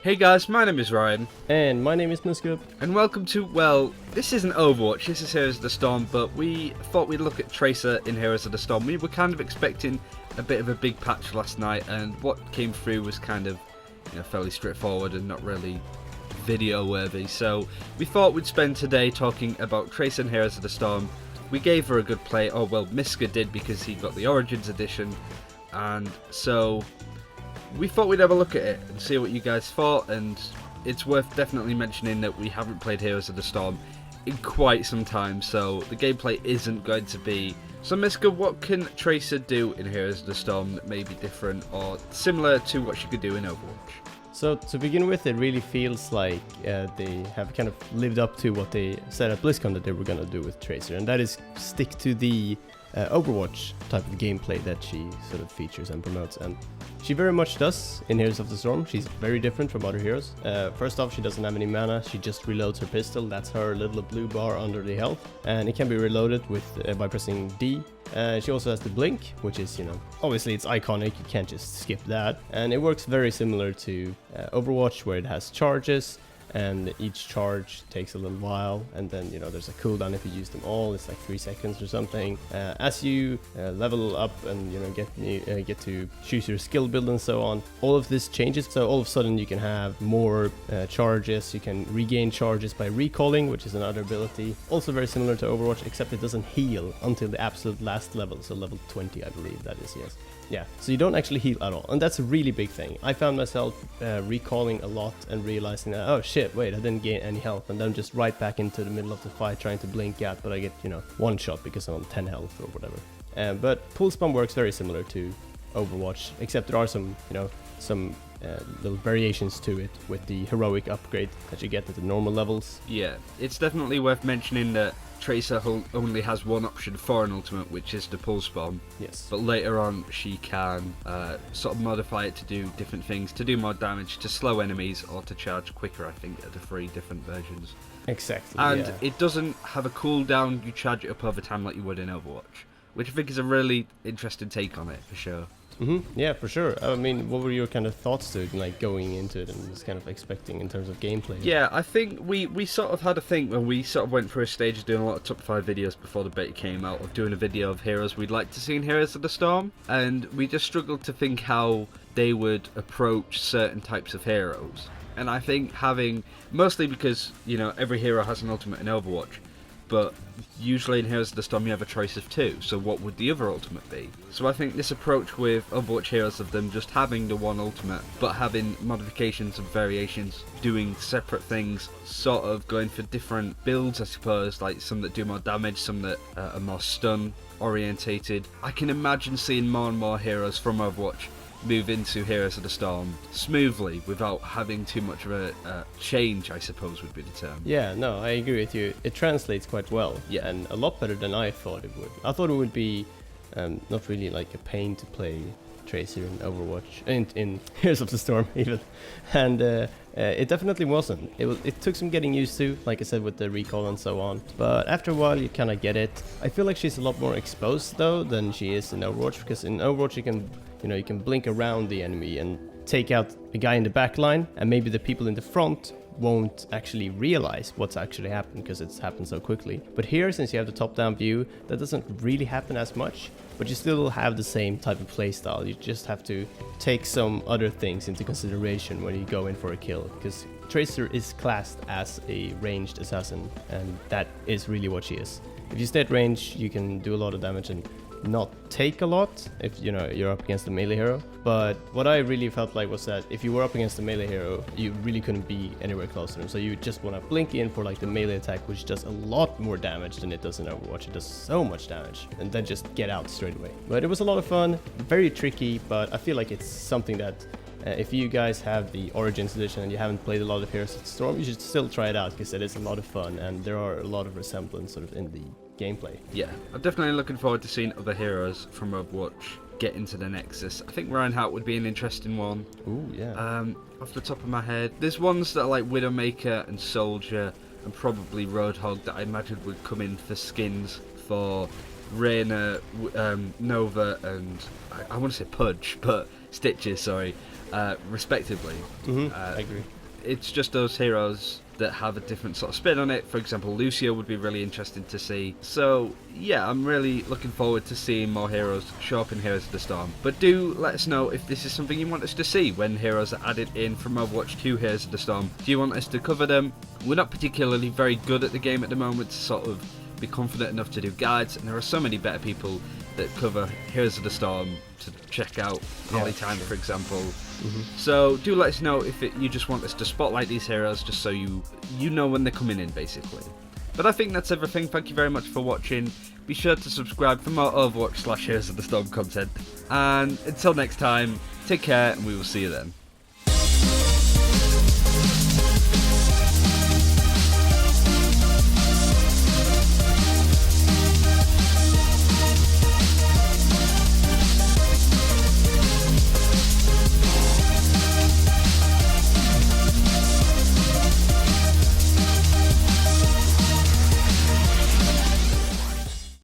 Hey guys, my name is Ryan. And my name is Mysca. And welcome to, well, this isn't Overwatch, this is Heroes of the Storm, but we thought we'd look at Tracer in Heroes of the Storm. We were kind of expecting a bit of a big patch last night, and what came through was kind of, fairly straightforward and not really video worthy. So we thought we'd spend today talking about Tracer in Heroes of the Storm. We gave her a good play, or well, Mysca did because he got the Origins edition, and so we thought we'd have a look at it and see what you guys thought. And it's worth definitely mentioning that we haven't played Heroes of the Storm in quite some time, so the gameplay isn't going to be... So Mysca, what can Tracer do in Heroes of the Storm that may be different or similar to what she could do in Overwatch? So to begin with, it really feels like they have kind of lived up to what they said at BlizzCon that they were going to do with Tracer, and that is stick to the Overwatch type of gameplay that she sort of features and promotes, and she very much does in Heroes of the Storm. She's very different from other heroes. First off, she doesn't have any mana, she just reloads her pistol. That's her little blue bar under the health, and it can be reloaded with by pressing D. She also has the blink, which is, obviously it's iconic, you can't just skip that. And it works very similar to Overwatch, where it has charges, and each charge takes a little while, and then there's a cooldown if you use them all. It's like 3 seconds or something. As you level up and get to choose your skill build and so on, all of this changes. So all of a sudden you can have more charges. You can regain charges by recalling, which is another ability. Also very similar to Overwatch, except it doesn't heal until the absolute last level. So level 20, I believe that is, yes. Yeah, so you don't actually heal at all, and that's a really big thing. I found myself recalling a lot and realizing that, oh shit, wait, I didn't gain any health, and then just right back into the middle of the fight trying to blink out, but I get, one shot because I'm on 10 health or whatever. But pool spam works very similar to Overwatch, except there are some little variations to it with the heroic upgrade that you get at the normal levels. Yeah, it's definitely worth mentioning that Tracer only has one option for an ultimate, which is the pull spawn. Yes. But later on she can sort of modify it to do different things, to do more damage, to slow enemies, or to charge quicker, I think, at the 3 different versions. Exactly. And yeah. It doesn't have a cooldown, you charge it up over time like you would in Overwatch, which I think is a really interesting take on it, for sure. Yeah, for sure. I mean, what were your kind of thoughts to it, like going into it and just kind of expecting in terms of gameplay? Yeah, I think we sort of had a think when we sort of went through a stage of doing a lot of top 5 videos before the beta came out, of doing a video of heroes we'd like to see in Heroes of the Storm, and we just struggled to think how they would approach certain types of heroes. And I think having, mostly because, every hero has an ultimate in Overwatch, but usually in Heroes of the Storm you have a choice of 2, so what would the other ultimate be? So I think this approach with Overwatch heroes of them just having the one ultimate, but having modifications and variations, doing separate things, sort of going for different builds, I suppose, like some that do more damage, some that are more stun orientated. I can imagine seeing more and more heroes from Overwatch move into Heroes of the Storm smoothly without having too much of a change, I suppose would be the term. Yeah, no, I agree with you. It translates quite well, yeah, and a lot better than I thought it would. I thought it would be not really like a pain to play Tracer in Overwatch, in Heroes of the Storm even, and it definitely wasn't. It took some getting used to, like I said, with the recall and so on, but after a while you kind of get it. I feel like she's a lot more exposed though than she is in Overwatch, because in Overwatch you can blink around the enemy and take out a guy in the back line, and maybe the people in the front won't actually realize what's actually happened because it's happened so quickly. But here, since you have the top-down view, that doesn't really happen as much, but you still have the same type of playstyle. You just have to take some other things into consideration when you go in for a kill, because Tracer is classed as a ranged assassin, and that is really what she is. If you stay at range, you can do a lot of damage and not take a lot if you're up against a melee hero. But what I really felt like was that if you were up against a melee hero, you really couldn't be anywhere close to them, so you just want to blink in for like the melee attack, which does a lot more damage than it does in Overwatch. It does so much damage, and then just get out straight away. But it was a lot of fun, very tricky, but I feel like it's something that if you guys have the Origins edition and you haven't played a lot of Heroes of the Storm, you should still try it out, because it is a lot of fun and there are a lot of resemblance sort of in the gameplay. Yeah, I'm definitely looking forward to seeing other heroes from Overwatch get into the Nexus. I think Reinhardt would be an interesting one. Ooh, yeah. Off the top of my head, there's ones that are like Widowmaker and Soldier and probably Roadhog that I imagine would come in for skins for Reyna, Nova, and I want to say Pudge, but Stitches, sorry, respectively. I agree. It's just those heroes that have a different sort of spin on it. For example, Lucio would be really interesting to see. So yeah, I'm really looking forward to seeing more heroes show up in Heroes of the Storm. But do let us know if this is something you want us to see when heroes are added in from Overwatch to Heroes of the Storm. Do you want us to cover them? We're not particularly very good at the game at the moment to sort of be confident enough to do guides, and there are so many better people that cover Heroes of the Storm to check out. Holly Time, for example. So do let us know if you just want us to spotlight these heroes, just so you know when they're coming in, basically. But I think that's everything. Thank you very much for watching. Be sure to subscribe for more Overwatch / Heroes of the Storm content. And until next time, take care, and we will see you then.